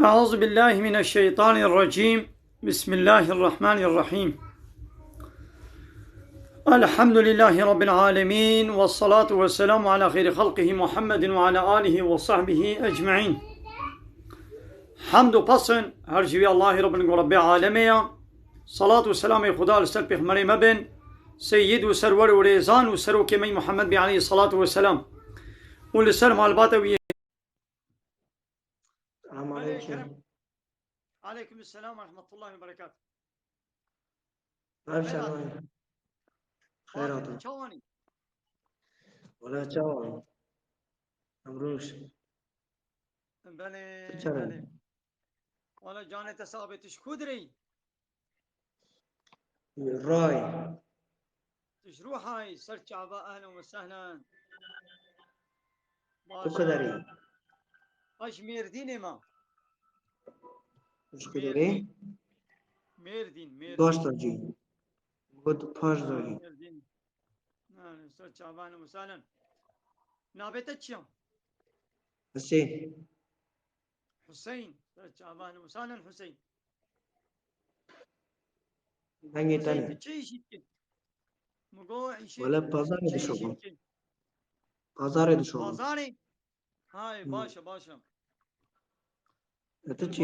أعوذ بالله من الشيطان الرجيم. بسم الله الرحمن الرحيم. الحمد لله رب العالمين، والصلاة والسلام على خير خلقه محمد وعلى آله وصحبه أجمعين. حمد و پسن هر جوی الله رب العالمين. صلاة و سلام خدا لسر پیغمبر مبن سيد و سرور و ریزان و سروک می محمد بی علیه الصلاة والسلام و لسر معلبات وی. السلام عليكم. عليكم السلام ورحمة الله وبركاته. أبشر خيرات چوانی ولا تشاور أمروش بله تشرب بله والا جانت ثابتش کدری الراي تشروح هاي سرچ عبا أهلا وسهلا تقدري اش ميردين ما مش قدري ميردين ميردين باش ترجي بود باش ترجي ميردين سرچ عبا أهلا وسهلا نابتت شام حسين حسين سرچ عبا أهلا وسهلا حسين هنگي حسين تاني تشي شيتكن مقو عيشي ولا بازار تشي دشوقم شيتكن بازار دشوقم بازاري هاي باشا تشي بازاري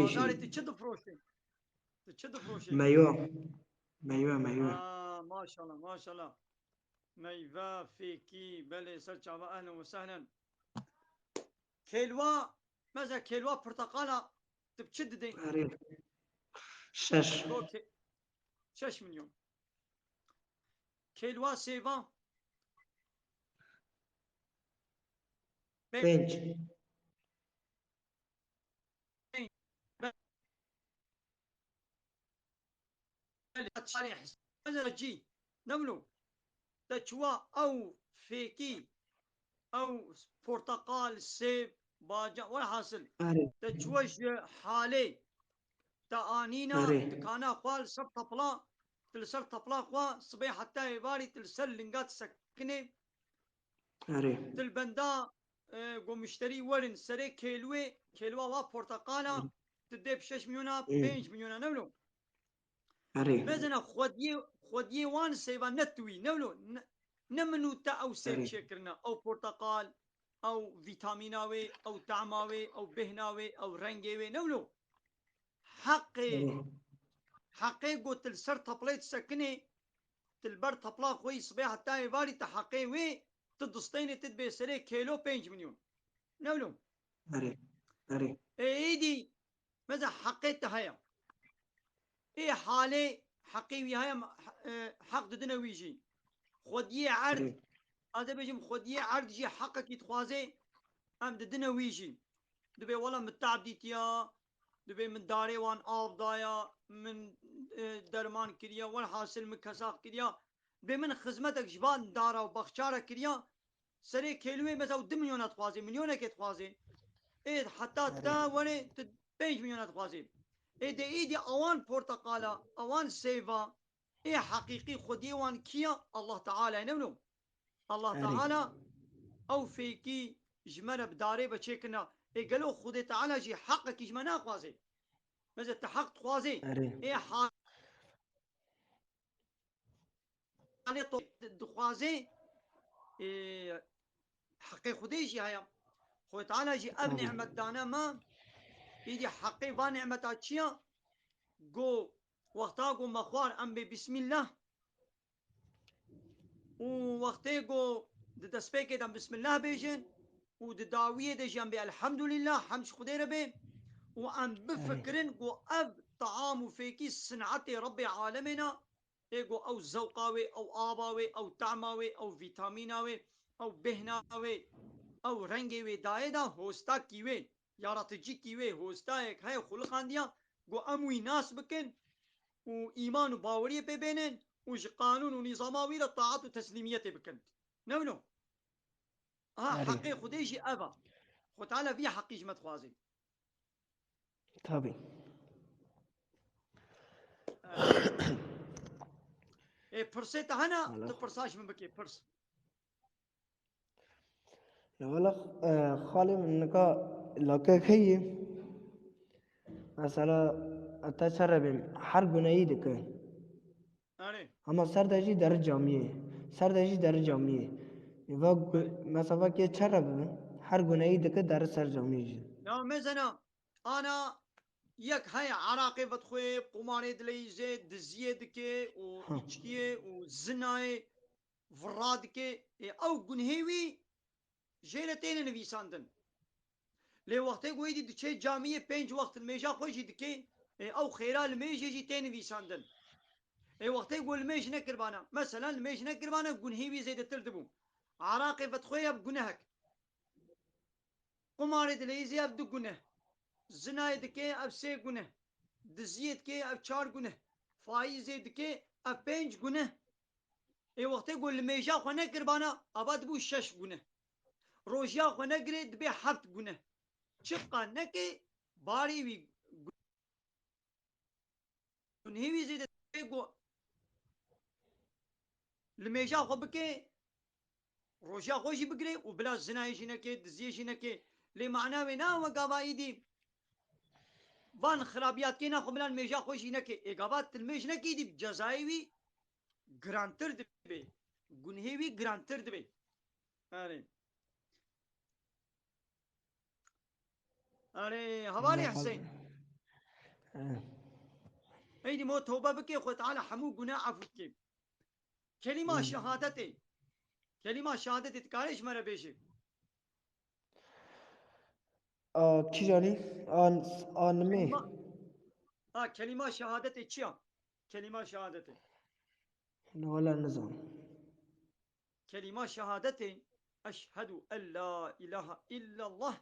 شيء تشد فروشي تشد فروشي مايوه ما شاء الله ميفا فيكي بلي سرچ عبا أهلا وسهلا كيلوا ماذا كيلوا برتقالة تبتشد دي عارف شش مقو 6 مليون كيلوا سيفا بنج ماذا جي نملو تشوا أو فيكي أو برتقال سيف باجا ولا حاصل عارف تشوش حالي تآنينا تكانا قوال سر طبلا تلسر طبلا قوا صبيح حتى يباري تلسر لنقات سكني عارف تلبندا قو مشتري ورن سري كيلوا وا برتقالا تدي 6 مليون 5 مليون نملو عارف مازنا خودي وان سيبا نتوي نملو نمنو تا او سيب شكرنا او برتقال او فيتاميناوي او طعماوي او بهناوي او رنگيوي نملو حقي قلت السر طبليت سكني تلبر طبلا خوي صبيح حتى يباري تحقي وي تدستيني تدبي سري كيلو 5 مليون نولو عارف ايدي ماذا حقيت هيا ايه حالي حقي وي هيا حق ددنا ويجي خودي عرض هذا بيجي خودي عرض جي حقك يتخوازي ام ددنا ويجي دبي والله متعب ديتيا دبي من داري وان آف دايا من درمان كريا وان حاصل من كساق كريا بي من خدمتك جبان دارا وبخشارة كريا سري كيلوي مثلا 2 مليون تخوازي مليونك تخوازي ايه حتى تا وني 5 مليون تخوازي ايه دي ايدي اوان برتقالا اوان سيفا ايه حقيقي خدي وان كيا الله تعالى نمنو الله تعالى او فيكي جمنا بداري بچيكنا ايه قالوا خدي تعالى جي حقك جمنا خوازي ماذا تحق خوازي ايه حالي خوازي ايه حقي خدي جي هيا خو تعالى جي اب نعمة دانا ما يدي حقي با نعمة تشيا جو وقتا جو مخوار ام بسم الله ووقتا جو دسبيكي دم بسم الله بيجن ودداوية دي جنب الحمد لله حمش خدي ربي وأم بفكرن جو أب طعام فيكي صنعة ربي عالمنا إيجو أو زوقاوي أو آباوي أو طعماوي أو فيتاميناوي أو بهناوي أو رنگي دايدا هوستا كيوي يارا تجي كيوي هوستا هيك هاي خلقان ديا جو أموي ناس بكن وإيمان وباورية ببينن وش قانون ونظاماوي لطاعات وتسليمية بكن نمنو حقي خديجي أبا خو تعالى في حقي جمت خوازي طبي ايه برسيت هنا تبرساش من بكي برس يا ولا خالي من نكا لكا خي مثلا اتا چرا بیم هر گناهی دکه آره اما سردجی در جامعه سردجی در جامعه و مثلا که چرا بیم هر گناهی دکه در سر جامعه جی لا مثلا انا یک های عراقی فتخوی قماری دلیزه دزیه دکه و ایچکیه و زنای فراد که او گنهوی جیلتین نویساندن لی وقتی گویدی دچه جامعه 5 وقت میجا خوشی دکه او خیرال میجی جی تین نویساندن وقتی گول میج نکربانا مثلا میج نکربانا گنهوی زیده تر دبو عراقی فتخوی اب گنهک قماری دلیزه اب دو گنه زنای دکه اب 3 گنه دزیت که اب 4 گنه فایزه دکه اب 5 گنه وقتی گول میجا خو نکربانا اباد بو 6 گنه روژیا خو نگری دبی 7 گنه چقا نکی باری وی گنهوی زیده گو لمیجا خو بکه روژا خوشی بگری و بلا زنایشی نکه دزیشی نکه لی معناوی نا و گاوایی دی وان خرابیات که نا خو بلا میجا خوشی نکه اگابات تلمیش نکی دی جزایوی گرانتر دبی گنهوی گرانتر دبی آره آره حوالی حسین ایدی مو توبه بکی خو تعالی حمو گناه عفو کی کلمه شهادته کلمه شهادته تکارش مرا بیشه کی جانی آن می کلمه شهادته چیا کلمه شهادته ولا نظام كلمة شهادتين أشهد أن لا إله إلا الله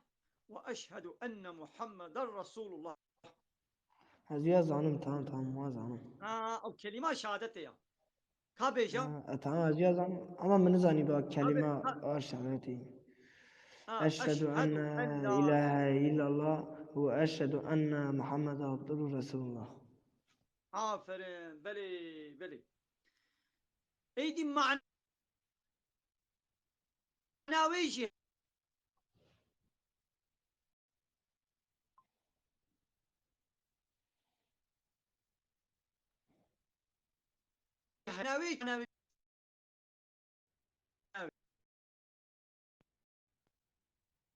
وأشهد أن محمد رسول الله هزیا زانم تمام ما زانم أو كلمة شهادتين كابيجا تمام هزیا زانم اما من زانی با کلمه كابي شهادتی أشهد أن أشهد أن لا إله إلا الله وأشهد أن محمد عبده رسول الله عافرين بلي بلي أيدي معنى ويجي هناوي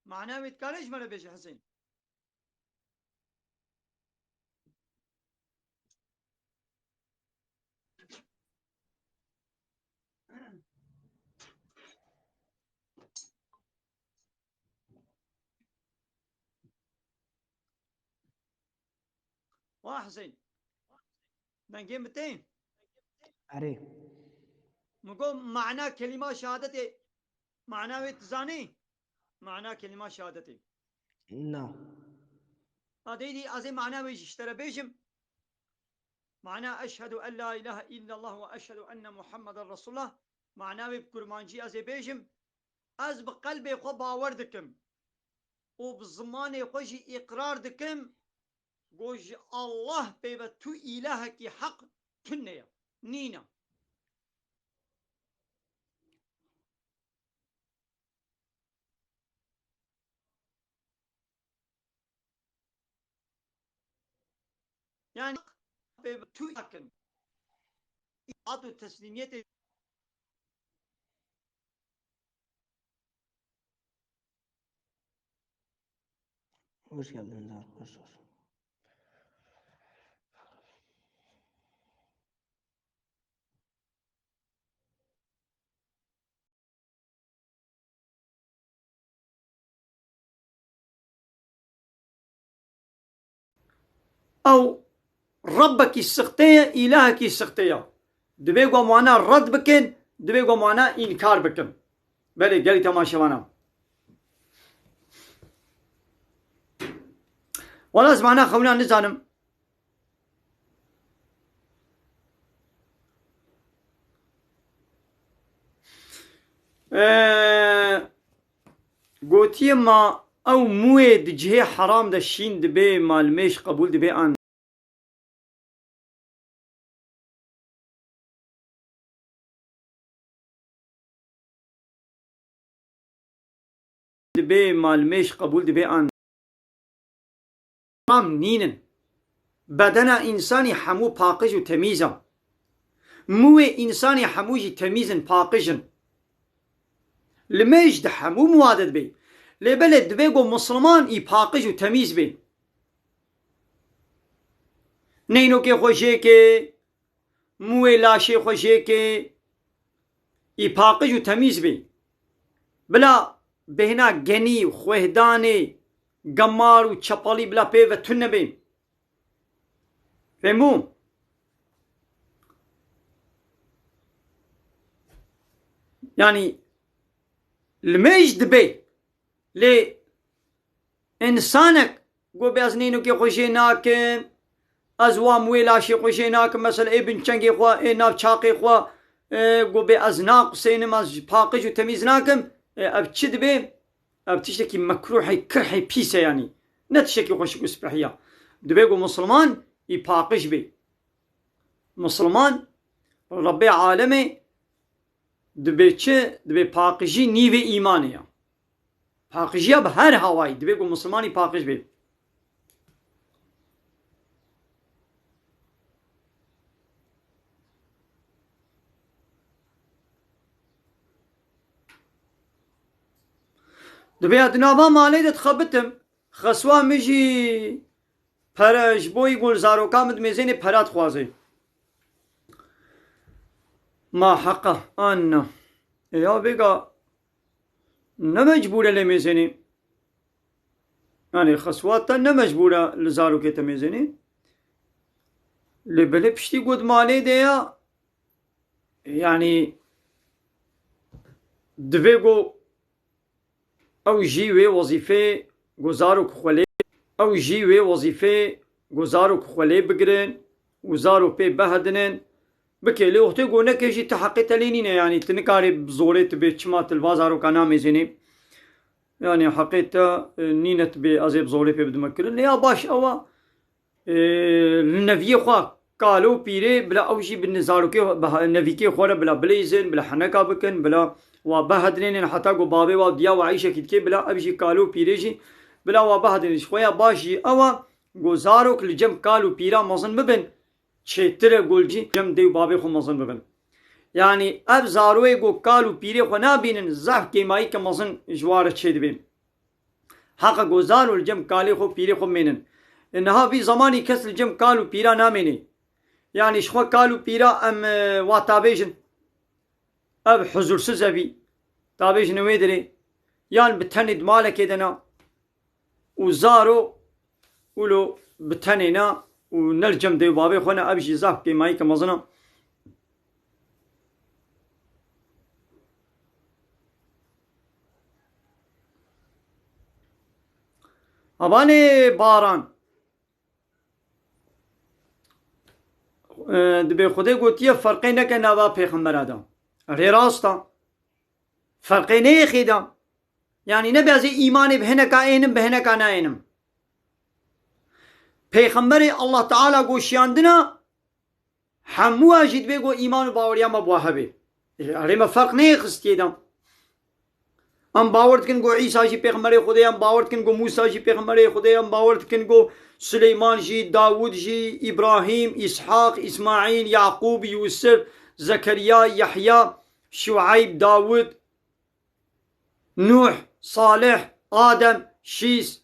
معناوي تكاليش مرة بيجي حسين حسين نجيم بتين أري مقول معنى كلمة شهادتي معناوي تزاني معنى كلمة شهادتي نا هذه أزي معناوي اشترى بيجم معناه أشهد أن لا إله إلا الله وأشهد أن محمد رسول الله معناه بكرمانجي أزي بيجم أز بقلبي خو باور دكم وبزماني خوشي إقرار دكم قوج الله بيبا تو إلهك حق تنيا نينا يعني بيبا تو إلهكن إعطوا تسليمية hoş geldiniz arkadaşlar. أو ربك السختية إلهك السختية دبيقوا معنا رد بكن دبيقوا معنا إنكار بكن بلي قالي تماشى معنا ولا اسمعنا خونا نزانم قوتي ما او موي دجهي حرام دا شين دبي مالميش قبول دبي ان دبي مالميش قبول دبي ان حرام نينن بدنا إنساني حمو باقج وتميزا موي إنساني حموجي تميزن باقجن لميج حمو موادد بي لبلد بيقو مسلمان إي باقج وتميز بي نينو كي خوشيكي موي لاشي خوشيكي إي باقج وتميز بي بلا بهنا جني وخوهداني قمار وچپالي بلا بي وتن بي فهمو يعني الميج دبي لي إنسانك قو بيزنينو كي خوشي ناكن أزوام ويلاشي خوشي ناكن مثلا ابن چنگي خوا ناف چاقي خوا قو بي أزناق سينما باقج وتميز ناكم أب چد بي أب تشتكي مكروحي كرحي بيسا يعني نتشتكي خوشي قو سبحية دبي قو مسلمان يباقج بي مسلمان ربي عالمي دبي چه دبي باقجي نيوه إيمانيا باقجيا بهر هواي دبي قو مسلماني باقج بي دبي ادناوا مالي دتخبتم خسوا مجي پرش بوي گل زارو كامد ميزيني پرات خوازي ما حقه أن يا بيقى نمجبورة لميزيني يعني خسواتا نمجبورة لزارو كي تميزيني لبلي بشتي قد مالي ديا يعني دفيقو او جيوي وظيفة گزارو كخولي او جيوي وظيفة گزارو كخولي بگرن وزارو بي بهدنن بكي لي وقتي قولنا كيجي تحقي تلينينا يعني تنكاري بزوري تبي تشمات البازارو كانا ميزيني يعني حقيقة نينت بي أزيب زوري بي بدمكرن يا باش أوا النفي خوا قالوا بيري بلا أوجي بالنزارو كي النفي كي خورا بلا بليزن بلا حنكا بكن بلا وبهدرين حتى قو بابي وديا وعيشة كي بلا أبجي قالوا بيريجي بلا وبهدرين شوية باشي أوا گزاروك لجم قالوا بيرا مزن ببن چهتره گلجی جم دیو بابی خو مزن ببن يعني اب زاروي گو قالوا بيري خو نابينن زح كيماي كمزن جوار چه دبين حق گزارو الجم قالي خو بيري خو مينن انها في زماني كس الجم قالوا بيرا ناميني يعني شخو قالوا بيرا ام واتابيجن اب حضور سزبي تابيجن ويدري يعني بتند مالك يدنا وزارو ولو بتنينا ونرجم ديو بابي خونا أبشي زاف كي ماي كمزنا أباني باران دبي خدي قلت يا فرقين كنا با پیغمبر آدم ري راستا فرقين يخيدا يعني نبي از إيماني بهنكا اينم بهنكا ناينم پیغمبر الله تعالى گوشیاندنا همو اجید بگو ایمان و باوریا ما بواهبه اره ما فرق نیخستیدم ام باورد کن گو عیسی جی پیغمبر خدای ام باورد کن گو موسی جی پیغمبر خدای ام باورد کن گو سلیمان جی داود جی ابراهیم اسحاق اسماعیل یعقوب یوسف زكريا يحيى شعيب داود نوح صالح آدم شيس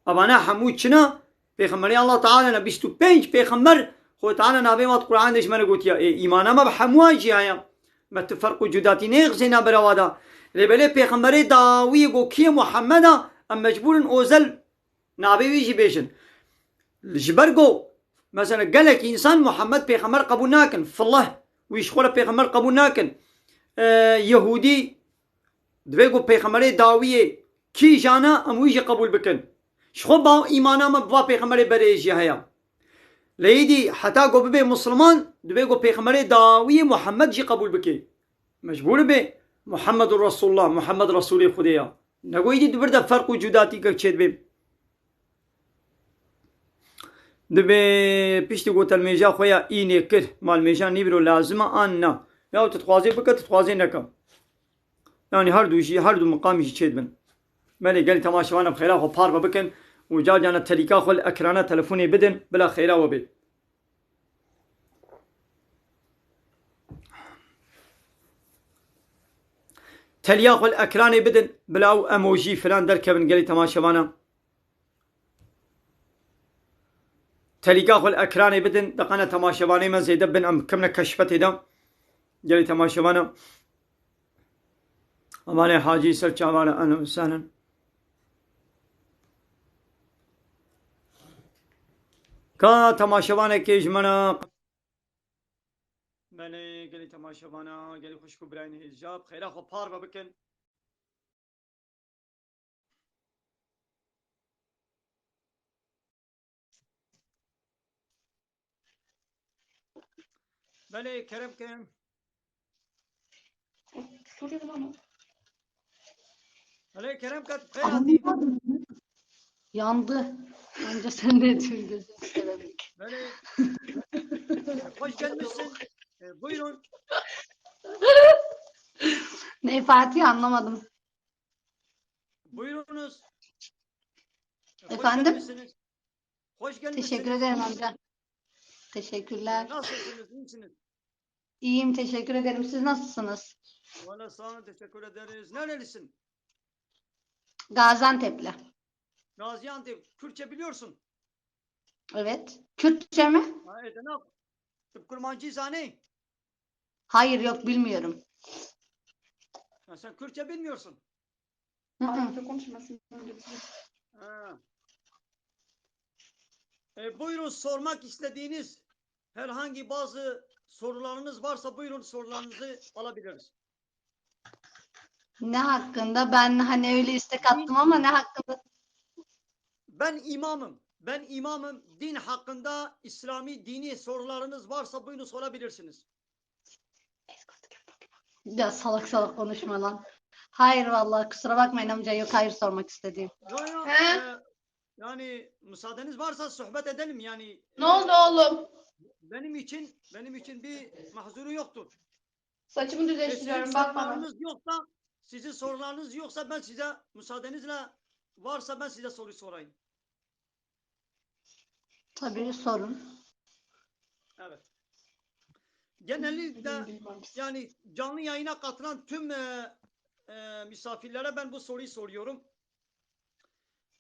أبانا حمود شنا پیغمبری الله تعالی نه 25 پیغمبر خود تعالی نبی مات قرآن دش من گوتیا ایمان ما بحموای چی هایا مت فرق وجوداتی نغزنا براوادا لبله پیغمبری داوی گو کی محمد ام مجبور اوزل نبی ویجی بیشن جبرگو مثلا قالك انسان محمد پیغمبر قبول ناكن في الله ويشخوله پیغمبر قبول ناكن يهودي دبيگو پیغمبری داوی کی جانا ام ویجی قبول بکن شخو با ایمانا ما با پیغمبر بريجي هيا ليدي حتى قو ببي مسلمان دبي قو پیغمبر داوي محمد جي قبول بكي مجبور بي محمد رسول الله محمد رسول خديا نقو يدي دبرده فرق وجوداتي كتشيد بي دبي بيشتي قو تلميجا خويا ايني كر مال ميجا نيبرو لازمه انا يا تتخوازي بك تتخوازي نكا يعني هر دو مقامي تشيد بن مالي قال تماشوانا بخيرا خو بار بكن وجا جانا تليكا خل أكرانا تلفوني بدن بلا خيرا وبي تليا خل أكراني بدن بلاو أموجي فلان دركبن قالي تماشوانا تليكا خل أكراني بدن دقنا تماشواني من زيد بن أم كمنا كشفتي دم قالي تماشوانا أماني حاجي سرچاوانا أنا إنسانا کا تماشوانا كيج منا بني قالي تماشوانا قالي خوشكو براين هجاب خيرا خو بار بكن بني كرم كم بني كرم كت خيراتي Yandı. Önce sen de tüm gözünü seveyim. بني hoş gelmişsin. Buyurun. Ne Fatih anlamadım. Buyurunuz. Efendim? Hoş gelmişsiniz. Hoş gelmişsiniz. Teşekkür ederim amca. Teşekkürler. Nasılsınız? İyisiniz? İyiyim, teşekkür ederim. Siz nasılsınız? Valla sağ olun. Teşekkür ederiz. Nerelisin? Gaziantep'li. Gaziantep. Kürtçe biliyorsun. Evet. Kürtçe mi? Ha, edenak. Kurmancı zane. Hayır, yok bilmiyorum. Ha, sen Kürtçe bilmiyorsun. Hı hı. Aramızda konuşmasın. Ha. Buyurun sormak istediğiniz herhangi bazı sorularınız varsa buyurun sorularınızı alabiliriz. Ne hakkında? Ben hani öyle istek attım ama ne hakkında? Ben imamım. Ben imamım. Din hakkında İslami dini sorularınız varsa buyurun sorabilirsiniz. Ya salak salak konuşma lan. Hayır vallahi kusura bakmayın amca, yok hayır sormak istediğim. Yok, He? yani müsaadeniz varsa sohbet edelim yani. Ne oldu oğlum? Benim için bir mahzuru yoktur. Saçımı Sizin düzleştiriyorum, bak bana. sorularınız yoksa ben size müsaadenizle varsa ben size soru sorayım. Tabii sorun. Evet. Genellikle yani canlı yayına katılan tüm misafirlere ben bu soruyu soruyorum.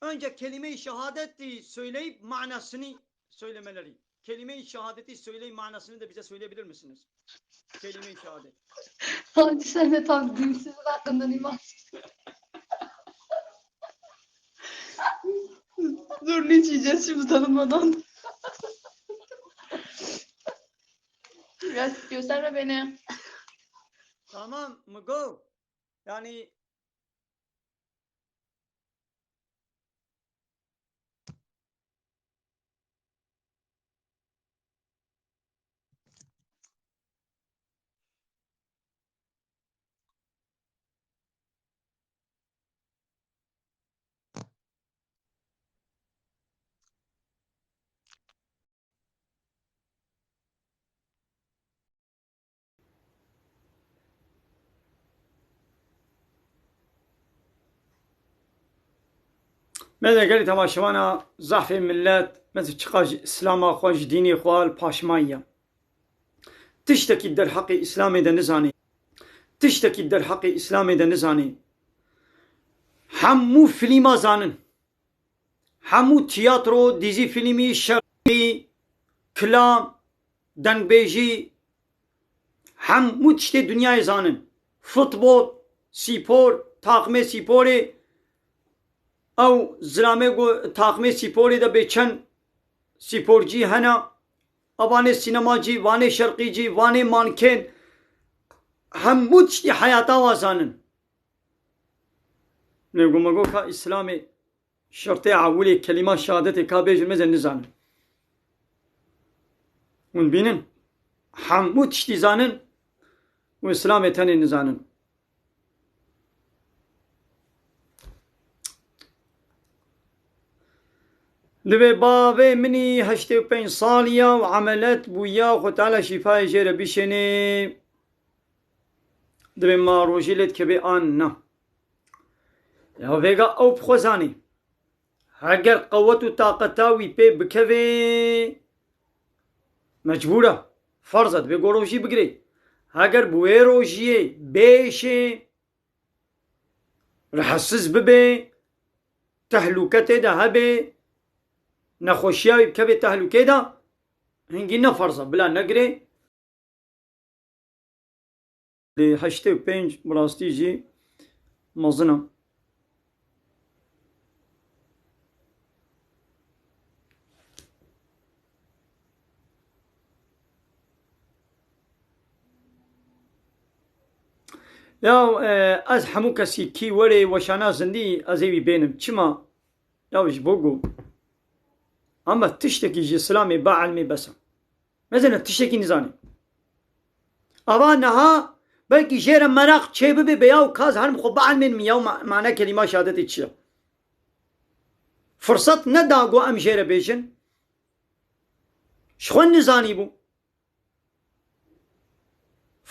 Önce kelime-i şehadeti söyleyip manasını söylemeleri. Kelime-i şehadeti söyleyip manasını da bize söyleyebilir misiniz? Kelime-i şehadet. Hadi sen de tam dinsizin hakkından imansız. Dur, linç yiyeceğiz şimdi tanınmadan. Biraz gösterme beni. Tamam mı? Go. Yani ماذا قالت هما شوانا ضعف الملات ماذا تشقاج إسلاما خواج ديني خوال باشمايا تشتكي در حق إسلامي دا نزاني تشتكي در حق إسلامي دا نزاني همو فيلما زانن همو تياترو ديزي فيلمي شرقي كلام دنبيجي همو تشتي دنيا زانن فوتبول سيبور تاقمي سيبوري او زلامه گو تاقمه سیپوری دا بیچن سیپورجی هنا اوانه سینماجی وانه شرقیجی وانه مانکن همو چی حیاتا وازانن نگو مگو که اسلام شرط عولی کلمه شهادت که بیجن مزن نزانن ون بینن همو چی زانن و اسلام تنی نزانن لبي بابي مني هشتي بين صالية وعملت بويا وخت على شفاء جير بشني لبي ما روجلت كبي أنا يا فيغا أو بخوزاني هەگەر قەوەت و تاقەتاوی پێ بکەوێ مەجبورە فەرزە بێ گۆڕۆژی بگرێ هەگەر بوێ ڕۆژیێ بێشێ ڕەحەسس ببێ تەهلوکە تێدا هەبێ نەخۆشیاوی بکەوێ تەهلوکێدا هەنگی نەفەرزە بلا نەگرێ لێ 85 بڕاستیژی مەزنە یا ئەس هەموو کەسی کی وەرێ وەشانە زندی ئەزێوی بێنم چما یاوش بۆ گو ئەمە تشتێکیژی سلامێ با عەلمێ بەسە مەزەنە تشتێکی نزانێ ئەوا نەها بەلکی ژێرە مەراق چێ ببێ بە یاو کاز هەرم خۆ با عەلمێن یا و مانە کەلیما شادەتی چییە فرسەت نەداگۆ ئەم ژێرە بێژن شخۆن نزانی بوو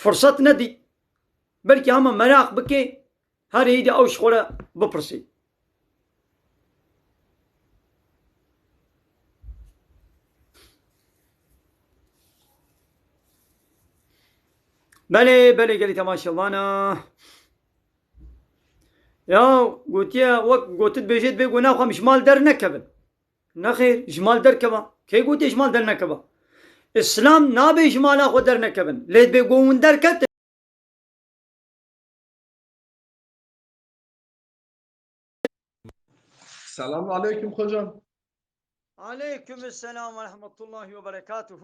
فرسەت نەدی بەلکی هەمە مەراق بکێ هەر هیدی ئەو شخۆرە بپرسی بەلێ بەلێ گەلی تەماشەوانە یا گوتیە وەک گوتت بێژێت بێ گۆ ناخوام ژمال دەرنەکەبن نەخێر ژمال دەرکەوە کێ گوتێ ژمال دەرنەکەوە ئیسلام نابێ ژمالا خۆ دەرنەکەبن لێت بێ گۆ ون دەرکەت Selamun aleyküm hocam. علیکم السلام و رحمت الله و برکاته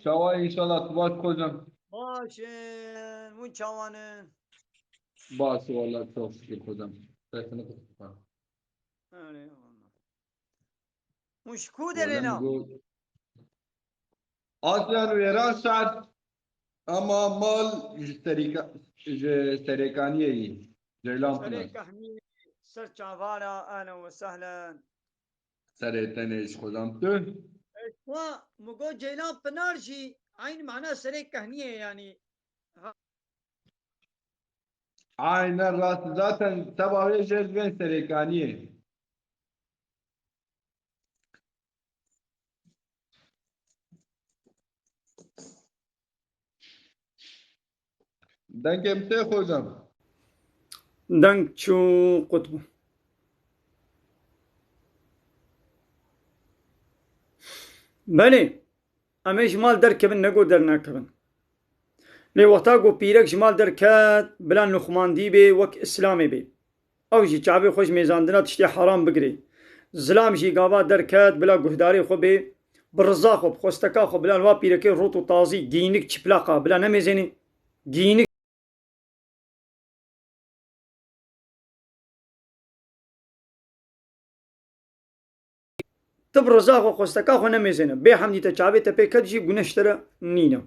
Çava inşallah tuvaş hocam. باشن ون çavanın Bası vallahi çok şükür hocam. Sesini kısıtma. مشکو درنا Aslen veren saat ama mal serikaniye iyi. Ceylan Pınar. سريك أهمي سر çavara أهلا وسهلا Sereten eş hocam. Tüh. مگو جيلان بنارجي عين معناه سريك كهنية يعني Aynen rast. Zaten sabah cezben serikaniye. Denkemte hocam. دنك شو قطب بله أما جمال دركبن نقو درناكبن لي وقتا قو بيرك جمال دركات بلا نخمان دي بي وك إسلامي بي أو جي چابي خوش ميزاندنا تشتي حرام بقري زلام جي قابا دركات بلا قهداري خو بي برزا خو بخوستكا خو بلا الوا بيركي روتو تازي جينك چپلاقا بلا نميزيني جينك تب رزا خو خوستکا خو نمیزنه به حمدی تا چاوی تا پیکت جی گونشتره نینه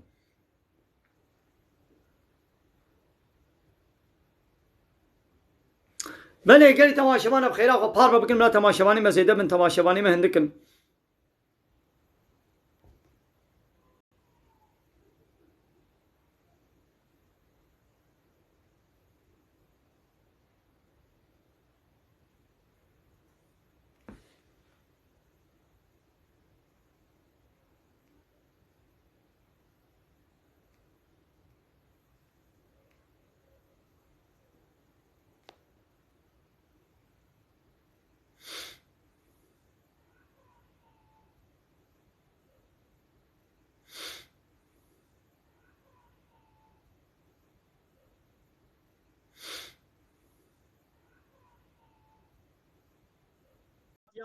بله گلی تماشاوانه بخیره خو پار بکن ملا تماشاوانی مزیده من تماشاوانی مهندکن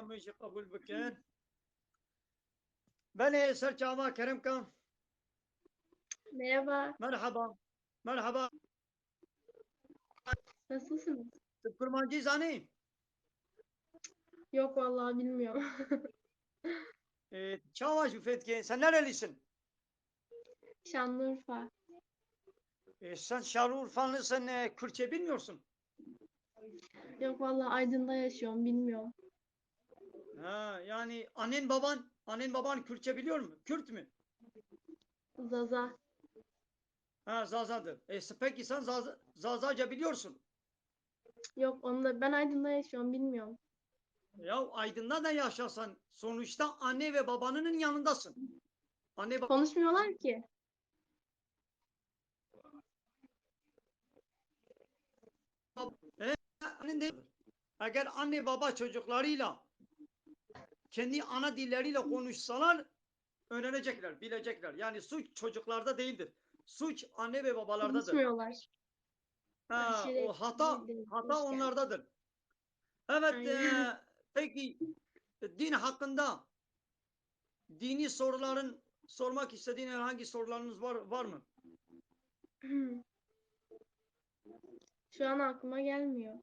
ماشي قبول بكين بله سر çava kerem kan Merhaba. merhaba merhaba Nasılsınız? tıp kurmancı zani Yok vallahi bilmiyorum. çava şu fetki sen nerelisin Şanlıurfa. sen Şanlıurfalısın Kürtçe bilmiyorsun Yok vallahi Aydın'da yaşıyorum bilmiyorum. ha yani annen baban Kürtçe biliyor mu Kürt mü Zaza. ha Zazadır peki sen Zazaca biliyorsun Yok onu da ben Aydın'da yaşıyorum bilmiyorum. Ya Aydın'da da yaşasan sonuçta anne ve babanın yanındasın. Anne baba Konuşmuyorlar ki. eğer anne baba çocuklarıyla kendi ana dilleriyle konuşsalar öğrenecekler, bilecekler. Yani suç çocuklarda değildir. Suç anne ve babalardadır. Konuşmuyorlar. O hata Hoş geldin. onlardadır. Evet, Aynen. peki din hakkında dini soruların sormak istediğin herhangi sorularınız var mı? Şu an aklıma gelmiyor.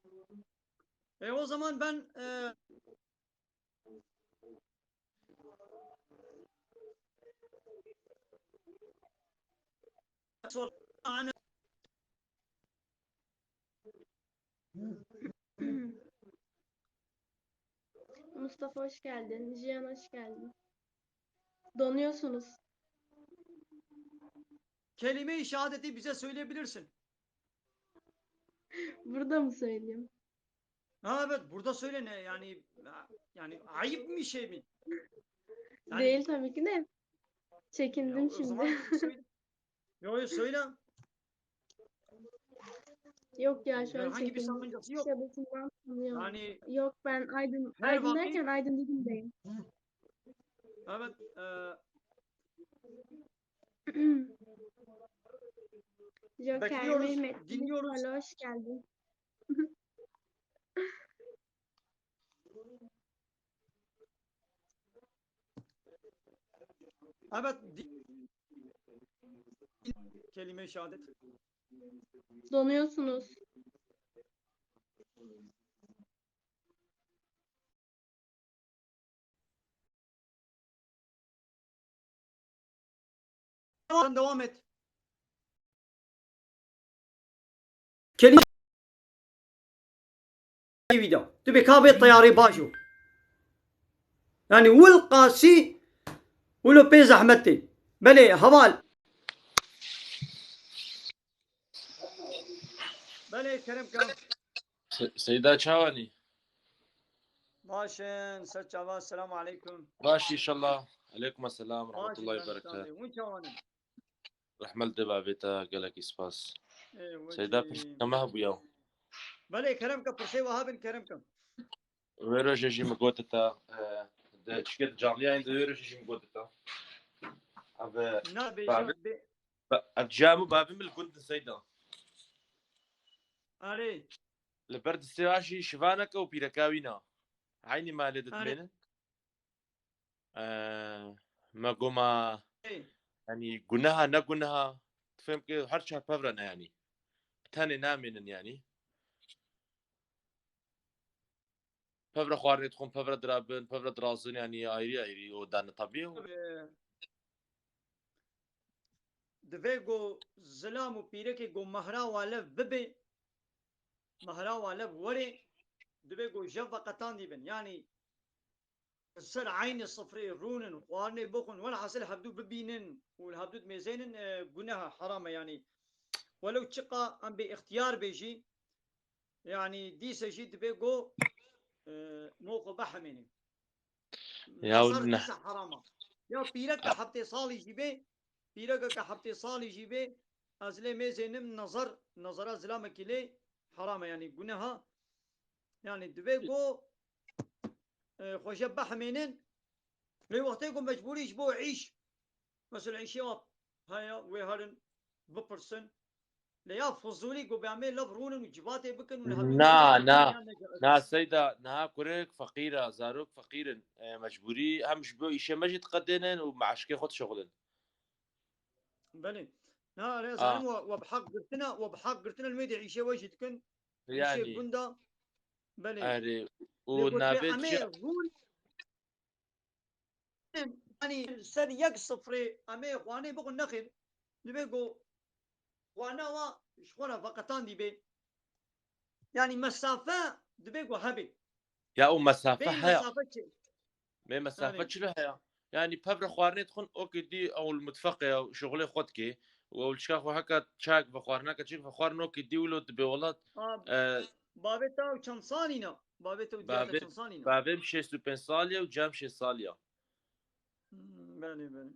O zaman ben Mustafa hoş geldin. Cihan hoş geldin. Donuyorsunuz. kelime-i şehadeti bize söyleyebilirsin. Burada mı söyleyeyim? Ha, evet, burada söyle ne yani ayıp bir şey mi? Yani, Değil tabii ki de. Çekindim o zaman şimdi. söyle. Yo, söyle. Yok ya şu an Herhangi bir çekindim. sakıncası yok. Şebesinden tanıyorum. Yani Yok ben Aydın her vakit derken Aydın Didim'deyim. evet, Joker, bekliyoruz, Mehmet, dinliyoruz. Alo hoş geldin. Evet, kelime-i şehadet. Donuyorsunuz. Devam et. Kelime video. Tu bekabe tayari bajou. Yani والقاسي ولو بي زحمتي بلي هوال بلي كرم كم سيدات شاواني باشن سچاوا السلام عليكم ماشي ان شاء الله. عليكم السلام ورحمة باشن الله وبركاته. وين شوانم رحمل دبا بيتا قالك اسباس وجي سيدات ما هو بيو بلي كرم كم برشي وهابن كرم كم ويرو جيجي مقوتتا شكت جامليا عند ويرو جيجي مقوتتا نا بابي بيجا الجامو بابي من الكنت سيدا علي لبرد السواشي شفانك او بيركاوينا عيني ما لدت علي من ما قوما يعني قناها نقناها تفهم كيف هرشا بفرنا يعني تاني نامن يعني بفرا خوارني تخون بفرا درابن بفرا درازن يعني ايري ودان طبيعي دفيقو زلام وبيركي قو مهرا والف ببي مهرا والف وري دفيقو جفا قطان ديبن يعني السر عين صفري رونن وقارني بوخن ولا حصل هبدو ببينن والهبدو ميزينن قناها حرامة يعني ولو تشقى ام باختيار بيجي يعني دي سجي دفيقو موقع بحميني يا نظر ودنا ديسا حرامة يا بيرك حبتي صالي جيبي بيرك حبتي صالي جيبي ازلي ميزينم نظر ازلام كلي حرامة يعني قناها يعني دفيقو خوشة بحمينن لي وقتكم مجبوري يجبو عيش مثلا عيشي هيا ويهرن ببرسن ليا فضولي قو بيعمل لفرون وجباتي بكن والهبدو نا سيدا نا كوريك فقيرة زاروك فقيرن مجبوري همش بو إيشي مجد قدنن ومعشكي خد شغلن بلي نا انا زعلم وبحق قلتنا الميدي عيشي وجدكن عيشي يعني قندا بلي أري لقلت ونابت عمي رون يعني سر يك صفري عمي خواني بقول نخل نبيقو خوانا وا شخونا فقطان دي بي يعني مسافة دبيقو هبي يا أو مسافة بين هيا مسافة شيء ما مسافة يعني شلو هيا يعني بفر خوارني تخون أوكي دي أو المتفقة أو شغلي خدكي وأول شكا خو هكا تشاك بخوارنا كتشيك بخوارنا أوكي دي ولو تبي ولاد بابتا وكم صالينا بابتا ودياتا كم صالينا بابم 65 ساليه وجام 6 ساليه. بله بله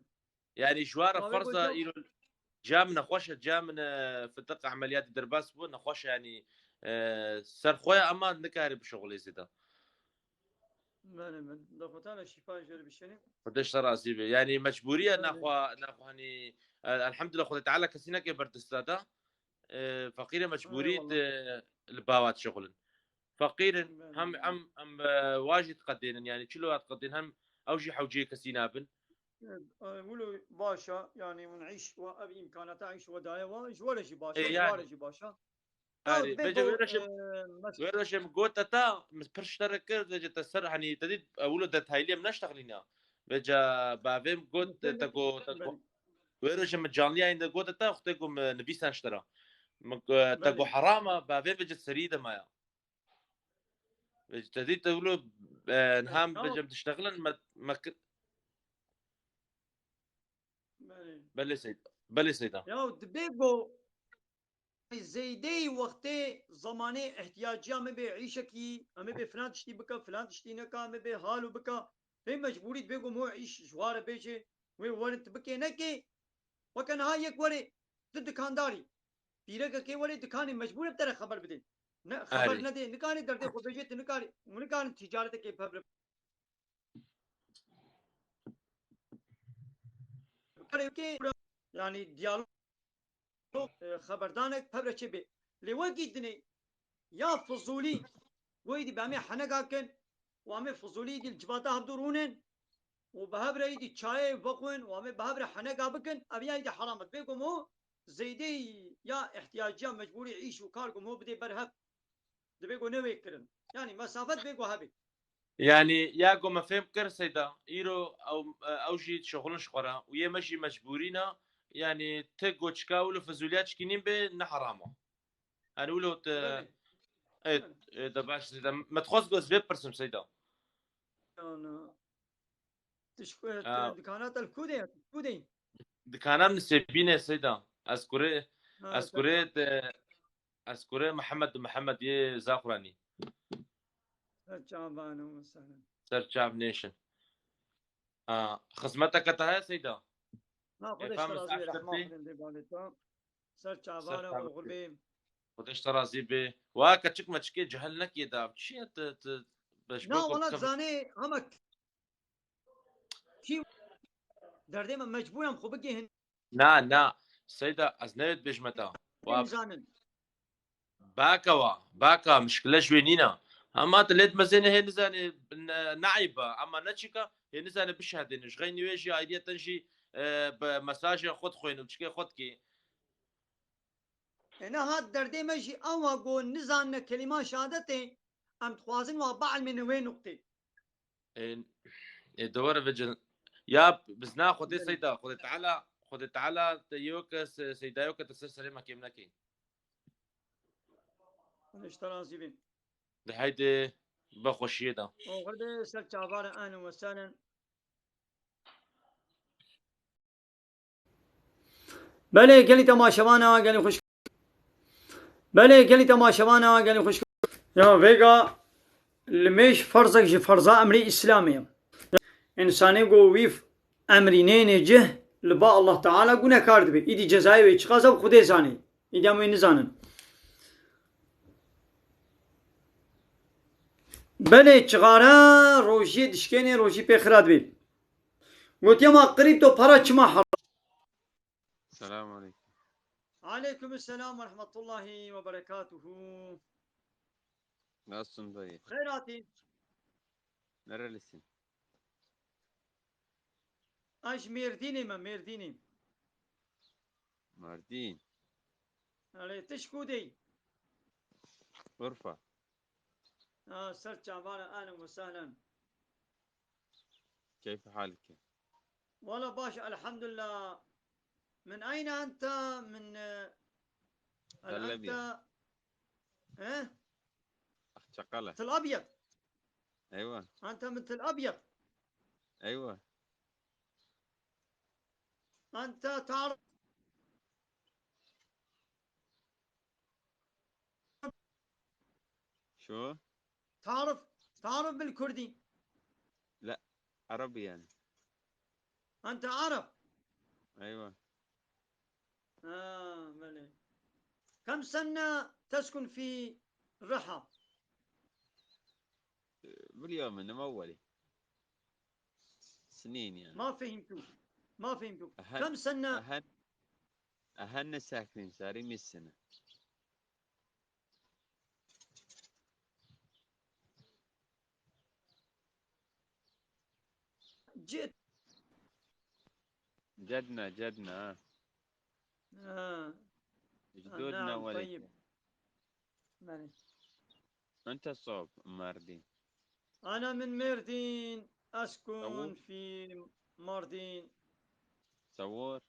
يعني جواره بابا فرصه بجو إيرو جا من خوشه جا من فتق عمليات درباس بو نخوشه يعني سر خويا اما نكاري بشغلي زيدا بله بله دختانا شفاء جرب الشني قديش ترى سيبي يعني مجبوريه بله ناخو هني الحمد لله خذ تعالى كسينا كي برتستادا فقيره اي مجبوريه والله الباوات شغل فقير بله هم بله واجد قدين يعني كيلو قدين هم اوجي حوجي كسينابن ولو باشا يعني ونعيش وأبي إمكانات أعيش ودايا ولا شي باشا يعني ولا شي باشا أو يعني بيجي تبيكو ويرشم قوت تا برشترك كرد جت السر يعني تدي اولو هايلي من اشتغلينا بيجا بافيم قوت تاكو بله ويرشم جانلي عند قوت تا اختكم نبيس اشترى تاكو بله حرامه بافيم بيجي سريده مايا بيجي تدي تقولوا نهام بيجي بتشتغلن بله بلي سيدا يا تبيكو زيدي وقتي زماني احتياجي أم بعيشكي أم بفلان تشتي بكا فلان تشتي نكا أم بحالو بكا في مجبوري تبيكو مو عيش جوار بيجي وي ورنت بكي نكي وكان هاي يك وري ضد دكانداري پیره که ولی دکانی مجبور بتره خبر بده نه خبر اري نده نکانی درده خود بجت نکانی نکانی تجارت که خبر بده که يعني ديالوج خبردانك خبر چه به لوقت دني يا فضولي ويدي بعمي حنقا كن وعمي فضولي دي الجباتا هبدورونن وبهبره يدي چاي بقون وعمي بهبره حنقا بكن ابي يدي حرامت بيكم هو زيدي يا احتياجيا مجبوري يعيش وكاركم هو بدي برهب دبيكو نوي كرن يعني مسافات بيكو هبي يعني ياكو ما فهم كر سيدا ايرو او جي شغلن شقرا ويمشي مجبورينا يعني تقو تشكاولو فزوليات شكينين به نحرامه انا ولو بله ده باش سيدا ما تخص جوز بيب برسم سيدا انا تشكو آه، دكانات الكودين دكانا من سيبينه سيدا اذكره سرچا اذكره محمد يه زاخراني سرچا بانو مثلا سر شعب نيشن خدمتك تها سيدا ما خودش افهم ترازوی رحمه ساشترتي خودم دی بالتا سرچا سر بانو شعب و غربي خدش ترازي به واكا تشك ما تشكي جهلنك يدا شي باش نا بوكو والله بكفر زاني همك شي دردي ما مجبورم خو بگی هن نا سيدا ازنيت بجمتا زانن باكا مشكلة جوينينا اما تلت مزينة هي نزاني نعيبة اما نتشكا هي نزاني بشهد نش غيني ويجي ايديا تنجي بمساج خود خوين وتشكي خود كي انا هاد دردي مجي اوا گو نزان كلمه شهادتي ام تخوازن و بعل من وين نقطه دور فيجن يا بزنا خدي سيدا خدي تعالى يوك سيدا يوك تسلسل ما كيمنكي اشترازي بين ده هيدي بخوشيه ده او غربي سرچا بان اهلا وسهلا بله گلی تماشاوانا گلی خوش بله گلی تماشاوانا گلی خوش يا فيجا لمش فرزك جي فرزا امري اسلامي انساني قو ويف امرينين جه لبا الله تعالى قونا كارد بي ايدي جزائي ويش غازب خدي زاني ايدي اموين زانن بله چغارا روشي دشكيني روشي بخراد بي قلت يما قريب تو برا چما حر السلام عليكم. عليكم السلام ورحمة الله وبركاته nasılsın dayı? خيراتي Nerelisin? اش ميرديني ما ميرديني Mardin, علي تشكودي Urfa. سرچا بانا اهلا وسهلا كيف حالك؟ والله باشا الحمد لله من اين انت من هل انت الأبيض. اه شقلة. تل ابيض أيوة انت من تل ابيض أيوة. انت تعرف شو؟ تعرف بالكردي؟ لا، عربي يعني. أنت عرب؟ أيوة. بلى. كم سنة تسكن في الرحى؟ باليوم إنه أولي سنين يعني. ما فهمتوك. أهل كم سنة؟ أهلنا ساكنين صار 100 سنة. جئت. جدنا جدودنا نعم ولد. طيب. بلى. أنت صوب ماردين. أنا من مردين، أسكن صور. في ماردين. صور.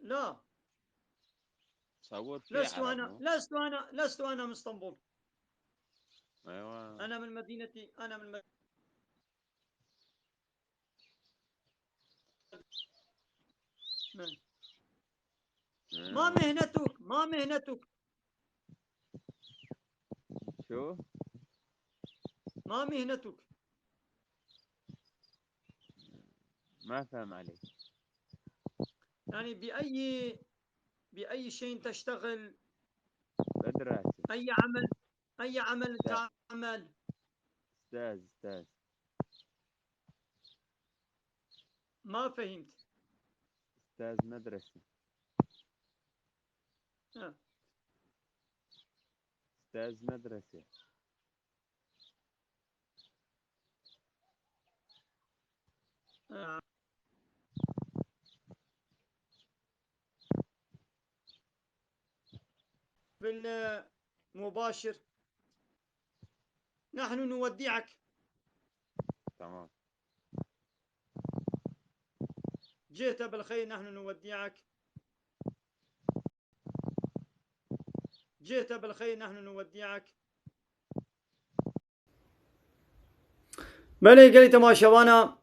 لا، صور في لست عرب أنا مو؟ لست أنا من اسطنبول. أيوة. أنا من مدينتي. ما مهنتك؟ شو؟ ما مهنتك؟ ما فهم عليك. يعني بأي شيء تشتغل؟ بدراسة. أي عمل تعمل؟ أستاذ. ما فهمت. أستاذ مدرسة. أستاذ مدرسة. بالمباشر. نحن نودعك. تمام. جئت بالخير، نحن نودعك. جئت بالخير، نحن نودعك. بله گلی تماشاوانا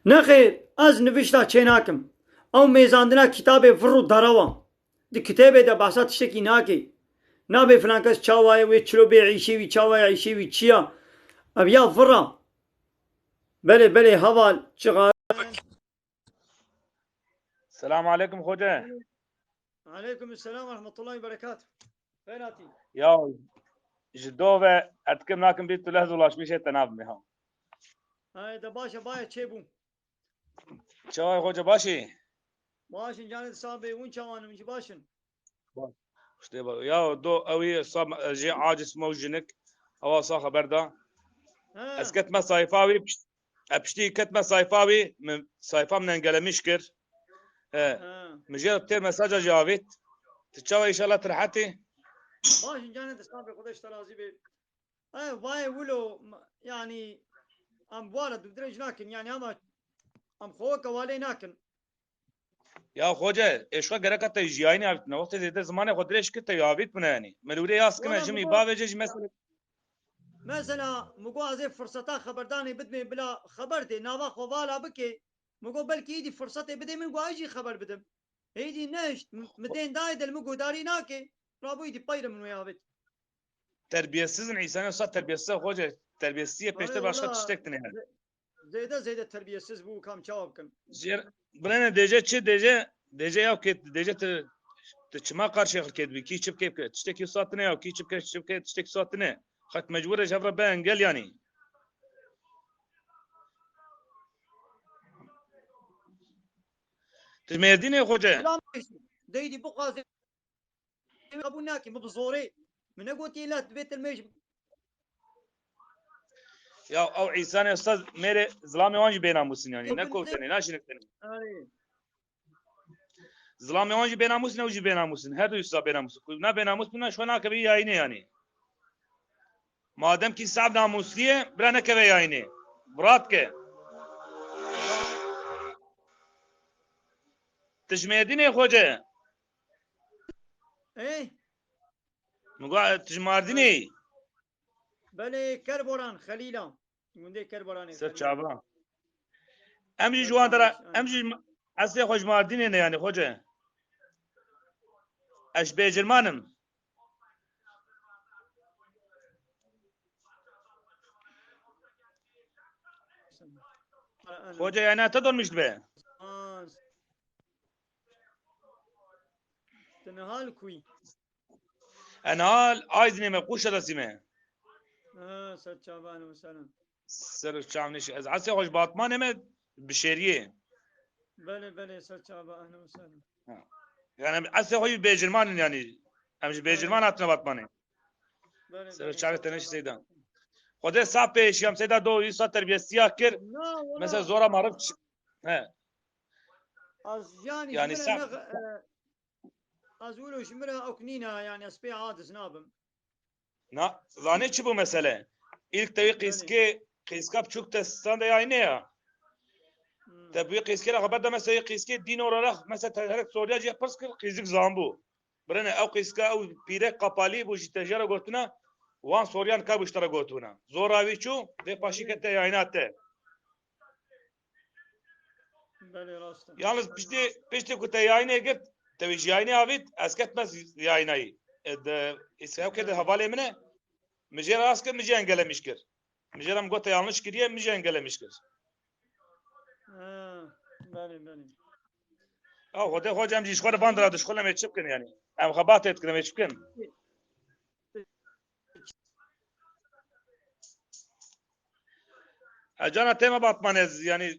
نخیر از نوشتا چه ناکم او میزاندنا کتاب فرو دراوا دی کتابه دا بحثا تشتکی ناکی نابه فلان کس چاوای وی چلو بی عیشیوی چاوای عیشیوی چیا اب یا فرا. بله حوال چغار. السلام عليكم خوجة. عليكم السلام ورحمة الله وبركاته. فيناتي؟ يا جدوبة أتكلم لكن بيت لهز ولا شميشة تناب مها. هاي دا باشا بايا تشيبو. شو خوجة باشي؟ باشن جانت صابي وين شوان من باشن؟ اشتبه يا دو أوي صاب جي عاجز موجنك أو صا خبر دا. أسكت ما صيفاوي أبشتي كت ما صيفاوي من صيفا من انقل مشكر. مجرد تير مساجة جاويت تتشاوي إن شاء الله ترحتي. باشن جانت صابي قدش ترازي بي. واي ولو يعني ام بوارد بدرج ناكن يعني ام خوك والي ناكن. يا خوجة إيش قرأت تجياني عرفت وقت زيت زمان خدريش كنت يعبيت مناني ملوري ياس كمان جمي بابجج مثلا مقو فرصتا خبرداني بدمي بلا خبرتي ناوا خوالا بكي مقو بلكي يدي فرصتي بدي من قو اجي خبر بدم هيدي نشت 200 دايد المقو داري ناكي رابو يدي باير من ويابت تربيسيز عيساني صار تربيسيز خوجة تربيسية بيشتر باشا تشتكتني هاد زيادة تربيسيز بو كام شاوبكن زير بلنا ديجا تشي ديجا يا كيت ديجا تشما قارشي خلكيت بي كي تشبكي تشتكي صوتنا او كي تشبكي تشتكي صوتنا خت مجبوره جبر بانقل يعني تميديني خوجة لا ديدي بقى ابو ناكي ببزوري من قلت لا بيت الميش يا او عيساني استاذ ميري ظلامي وانجي بينا موسن يعني نكوتني ناشنكتني ظلامي وانجي بينا موسن وجي بينا موسن هادو يسا بينا موسن كنا بينا موسن شونا كبي يايني يعني ما دام كي صعب ناموسيه بلا كبي يايني براتك تجميديني خوجة ايه مقعد تجمارديني بله كربوران خليلا گونده کربلانی سر چابا امجی جوان داره امجی اصلی خوش ماردینه نه yani hoca اش بیجرمانم hoca yani ata dönmüştü be تنهال کوی enhal aydınime kuş adasime سر چابان و سلام سر چامنش از اصلی خوش باتمان همه بشریه بله بله سر چابان و سلام yani اصلی خوش بیجرمانن yani امجی بیجرمان hatına batmanı بله سر بله çare teneş seydan خدا صاحب پیشیم سیدا دو ایسا تربیت سیاه کر مثلا زورا معرف he از yani yani شمره sen نغ az ولو شمره اكنينا يعني اسبي عادس نابم na zane çi bu mesele ilk tabi kıska çok testan da yani ya tabi kıske la haber da mesela kıske din olarak mesela terhek Suriye cihe pers kır kızık zambu برنه او kıska او pire kapali bu jitejara gotuna wan Suriyan ka bu iştara gotuna zoravi çu ve paşikete yayinatte بله راست yalnız pişti kute yayine git tabi yayine avit esketmez yayinayı İsrail kede havale mine Mijer asker mijer engelemiştir. Mijeram gote yanlış kiriye mijer engelemiştir. بله بله hocam işgore bandıra dışkole meçipkin yani. Em habat etkin meçipkin. Acana tema batmanez yani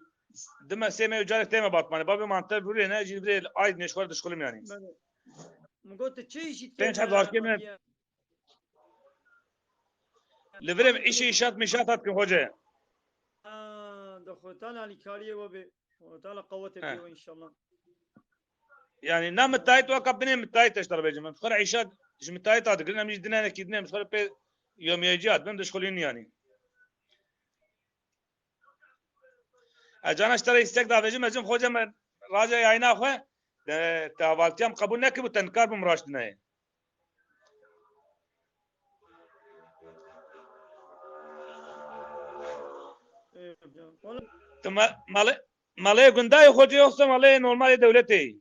dime seme ucare tema batmane. Babi mantar buraya ne cibre ay neşgore dışkolum yani. بله مگوت چه ایشی Ben çab zarkime Livrem işi işat mişat atkin hoca. دخوتال علی کاریه و به وتال قوت بیو ان شاء الله Yani ne müteahhit ve kabine müteahhit eşler becim. Fıkra işat iş müteahhit adı. Gülüm hiç dinene kidnem. Fıkra pe yomiyeci ben dışkolun yani. Acana işlere istek davacım ecim hocam raca yayına xwe tehavaltiyam kabul neki bu tenkar bu muraşdine. Malı gundayı hoca yoksa malı normal devleti.